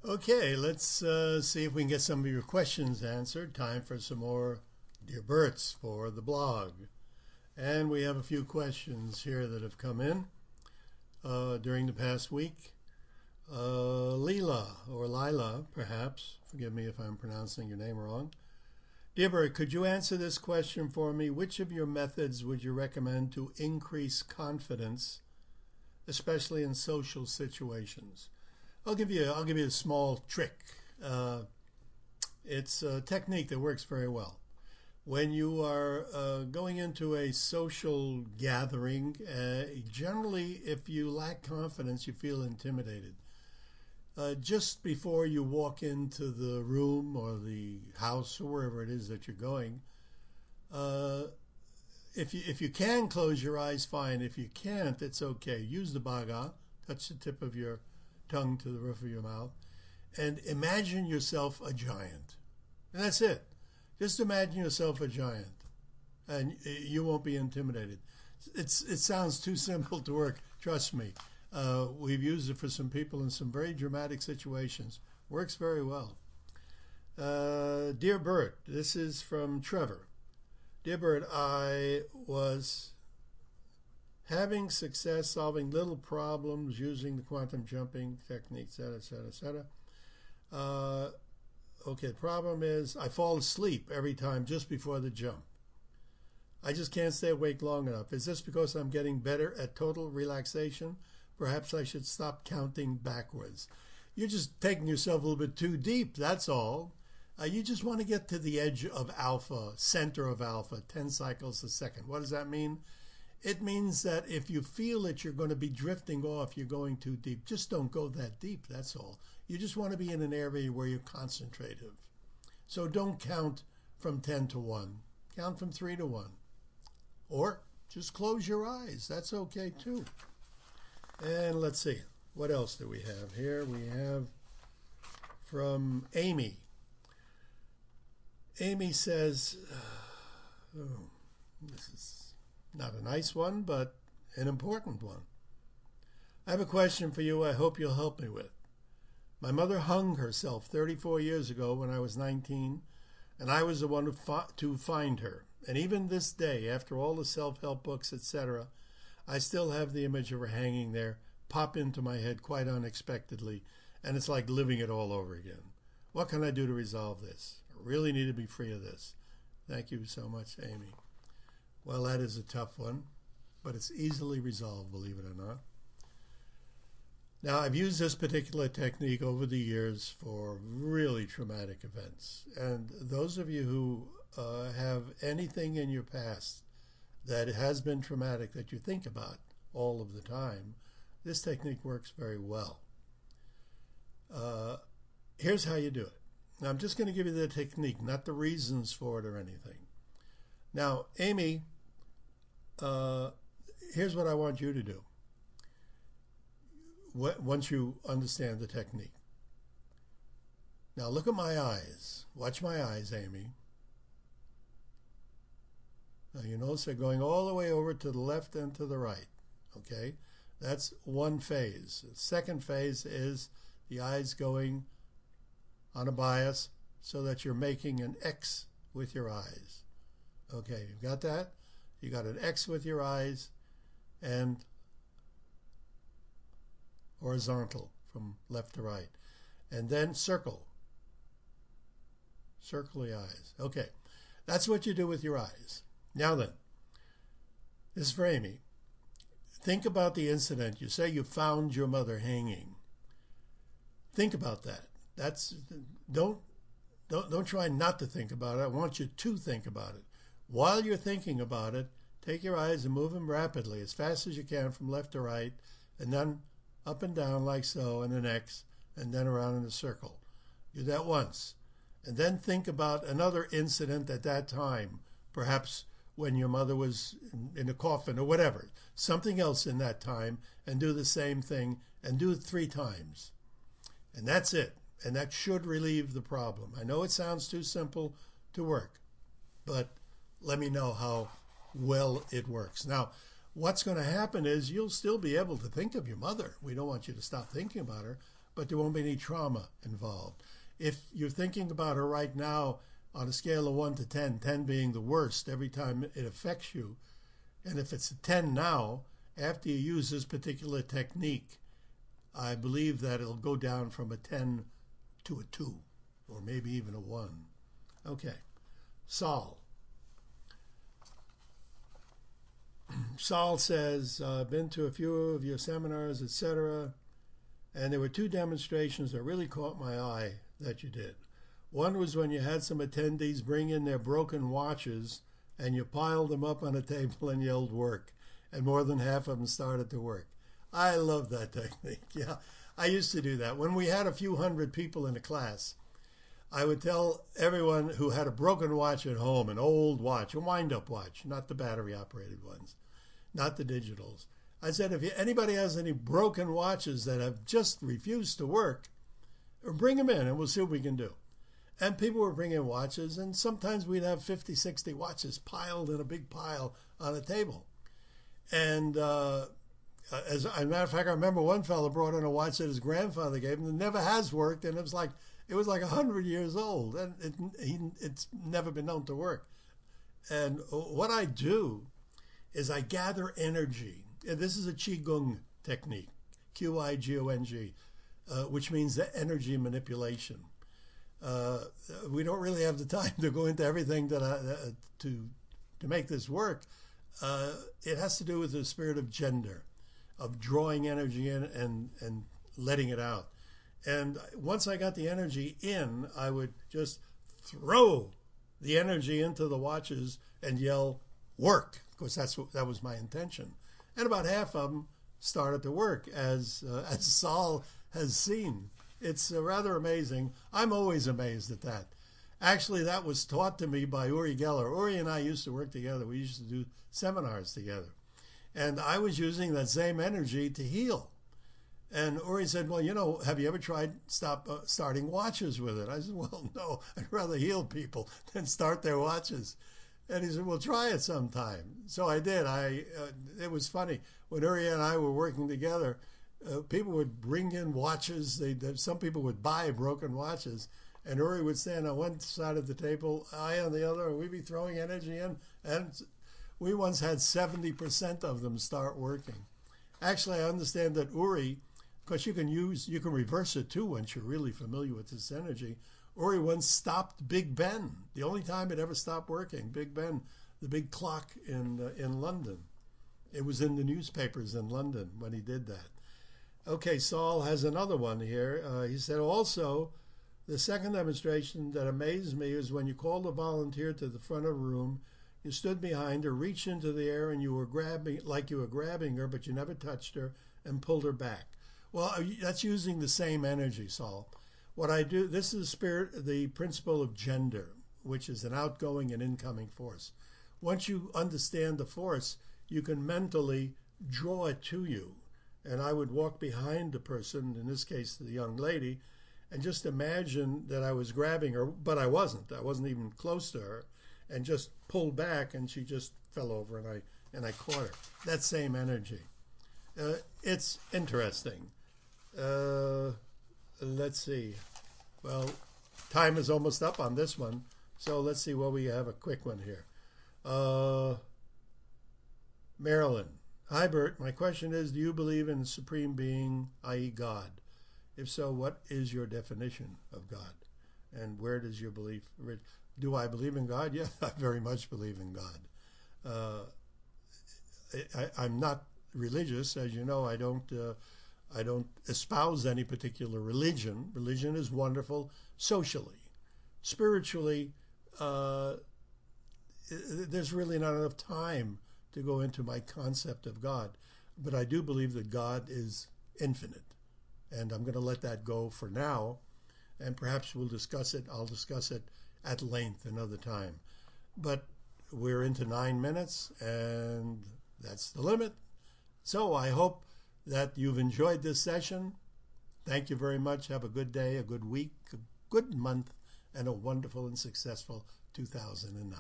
Okay, let's see if we can get some of your questions answered. Time for some more Dear Burts for the blog. And we have a few questions here that have come in during the past week. Leela, or Lila, perhaps. Forgive me if I'm pronouncing your name wrong. Dear Burt, could you answer this question for me? Which of your methods would you recommend to increase confidence, especially in social situations? I'll give you a small trick. It's a technique that works very well. When you are going into a social gathering, generally, if you lack confidence, you feel intimidated. Just before you walk into the room or the house or wherever it is that you're going, if you can close your eyes, fine. If you can't, it's okay. Use the baga, touch the tip of your tongue to the roof of your mouth, and imagine yourself a giant. And that's it. Just imagine yourself a giant, and you won't be intimidated. It sounds too simple to work. Trust me. We've used it for some people in some very dramatic situations. Works very well. Dear Burt, this is from Trevor. Dear Burt, I was having success solving little problems using the quantum jumping technique, etc., etc., etc. Okay, the problem is I fall asleep every time just before the jump. I just can't stay awake long enough. Is this because I'm getting better at total relaxation? Perhaps I should stop counting backwards. You're just taking yourself a little bit too deep, that's all. You just want to get to the edge of alpha, center of alpha, 10 cycles a second. What does that mean? It means that if you feel that you're going to be drifting off, you're going too deep. Just don't go that deep, that's all. You just want to be in an area where you're concentrative. So don't count from 10 to 1. Count from 3 to 1. Or just close your eyes. That's okay too. And let's see. What else do we have here? We have from Amy. Amy says, this is not a nice one, but an important one. I have a question for you I hope you'll help me with. My mother hung herself 34 years ago when I was 19, and I was the one to find her. And even this day, after all the self-help books, etc., I still have the image of her hanging there, pop into my head quite unexpectedly, and it's like living it all over again. What can I do to resolve this? I really need to be free of this. Thank you so much, Amy. Well, that is a tough one, but it's easily resolved, believe it or not. Now, I've used this particular technique over the years for really traumatic events. And those of you who have anything in your past that has been traumatic that you think about all of the time, this technique works very well. Here's how you do it. Now, I'm just going to give you the technique, not the reasons for it or anything. Now, Amy, here's what I want you to do once you understand the technique. Now, look at my eyes. Watch my eyes, Amy. Now, you notice they're going all the way over to the left and to the right. Okay? That's one phase. The second phase is the eyes going on a bias so that you're making an X with your eyes. Okay, you've got that? You got an X with your eyes and horizontal from left to right. And then circle. Circle the eyes. Okay, that's what you do with your eyes. Now then, this is for Amy. Think about the incident. You say you found your mother hanging. Think about that. Don't try not to think about it. I want you to think about it. While you're thinking about it, take your eyes and move them rapidly, as fast as you can, from left to right, and then up and down like so, and an X, and then around in a circle. Do that once. And then think about another incident at that time, perhaps when your mother was in a coffin or whatever, something else in that time, and do the same thing, and do it 3 times. And that's it. And that should relieve the problem. I know it sounds too simple to work, but let me know how well it works. Now, what's going to happen is you'll still be able to think of your mother. We don't want you to stop thinking about her, but there won't be any trauma involved. If you're thinking about her right now on a scale of 1 to 10, 10 being the worst every time it affects you, and if it's a 10 now, after you use this particular technique, I believe that it'll go down from a 10 to a 2, or maybe even a 1. Okay, Saul. Saul says, I've been to a few of your seminars, etc., and there were 2 demonstrations that really caught my eye that you did. One was when you had some attendees bring in their broken watches and you piled them up on a table and yelled work, and more than half of them started to work. I love that technique. Yeah, I used to do that. When we had a few hundred people in a class, I would tell everyone who had a broken watch at home, an old watch, a wind-up watch, not the battery-operated ones, not the digitals. I said, if anybody has any broken watches that have just refused to work, bring them in and we'll see what we can do. And people were bringing watches, and sometimes we'd have 50, 60 watches piled in a big pile on a table. And as a matter of fact, I remember one fellow brought in a watch that his grandfather gave him that never has worked, and it was like 100 years old, and it's never been known to work. And what I do is I gather energy. And this is a Qigong technique, Qigong, which means the energy manipulation. We don't really have the time to go into everything that to make this work. It has to do with the spirit of gender, of drawing energy in and letting it out. And once I got the energy in, I would just throw the energy into the watches and yell, work, because that was my intention. And about half of them started to work, as Saul has seen. It's rather amazing. I'm always amazed at that. Actually, that was taught to me by Uri Geller. Uri and I used to work together. We used to do seminars together. And I was using that same energy to heal. And Uri said, well, have you ever tried starting watches with it? I said, well, no, I'd rather heal people than start their watches. And he said, well, try it sometime. So I did. It was funny. When Uri and I were working together, people would bring in watches. Some people would buy broken watches. And Uri would stand on one side of the table, I on the other, and we'd be throwing energy in. And we once had 70% of them start working. Actually, I understand that Uri, because you can reverse it too once you're really familiar with this energy. Uri once stopped Big Ben. The only time it ever stopped working, Big Ben, the big clock in London. It was in the newspapers in London when he did that. Okay, Saul has another one here. He said, also, the second demonstration that amazed me is when you called a volunteer to the front of a room, you stood behind her, reached into the air, and you were grabbing her, but you never touched her, and pulled her back. Well, that's using the same energy, Saul. What I do, this is the principle of gender, which is an outgoing and incoming force. Once you understand the force, you can mentally draw it to you. And I would walk behind the person, in this case the young lady, and just imagine that I was grabbing her, but I wasn't. I wasn't even close to her, and just pulled back, and she just fell over, and I caught her. That same energy. It's interesting. Let's see. Well, time is almost up on this one, so let's see what we have. A quick one here. Marilyn. Hi, Burt. My question is, do you believe in a supreme being, i.e. God? If so, what is your definition of God? And where does your belief... Do I believe in God? Yeah, I very much believe in God. I'm not religious. As you know, I don't espouse any particular religion. Religion is wonderful socially. Spiritually, there's really not enough time to go into my concept of God. But I do believe that God is infinite. And I'm going to let that go for now. And perhaps we'll discuss it. I'll discuss it at length another time. But we're into 9 minutes, and that's the limit. So I hope that you've enjoyed this session. Thank you very much. Have a good day, a good week, a good month, and a wonderful and successful 2009.